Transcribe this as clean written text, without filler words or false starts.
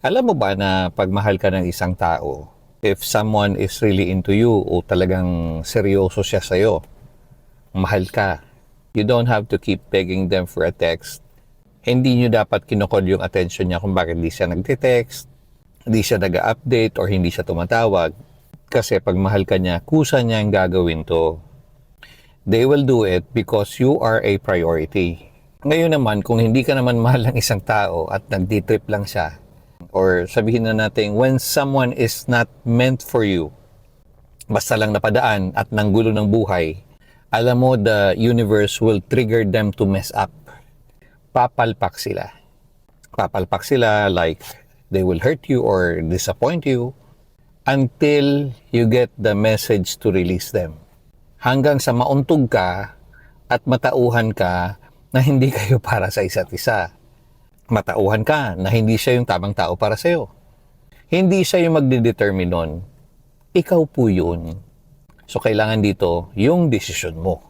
Alam mo ba na pag mahal ka ng isang tao, if someone is really into you o talagang seryoso siya sa'yo, mahal ka, you don't have to keep begging them for a text. Hindi nyo dapat kinokod yung attention niya kung bakit di siya nagte-text, hindi siya nag-update or hindi siya tumatawag. Kasi pag mahal ka niya, kusa niya ang gagawin to. They will do it because you are a priority. Ngayon naman, kung hindi ka naman mahal ng isang tao at nagdi-trip lang siya, or sabihin na natin, when someone is not meant for you, basta lang napadaan at nanggulo ng buhay, alam mo, the universe will trigger them to mess up. Papalpak sila. Papalpak sila like they will hurt you or disappoint you until you get the message to release them. Hanggang sa mauntog ka at matauhan ka na hindi kayo para sa isa't isa. Matauhan ka na hindi siya yung tamang tao para sa'yo. Hindi siya yung magdidetermine nun. Ikaw po yun. So, kailangan dito yung desisyon mo.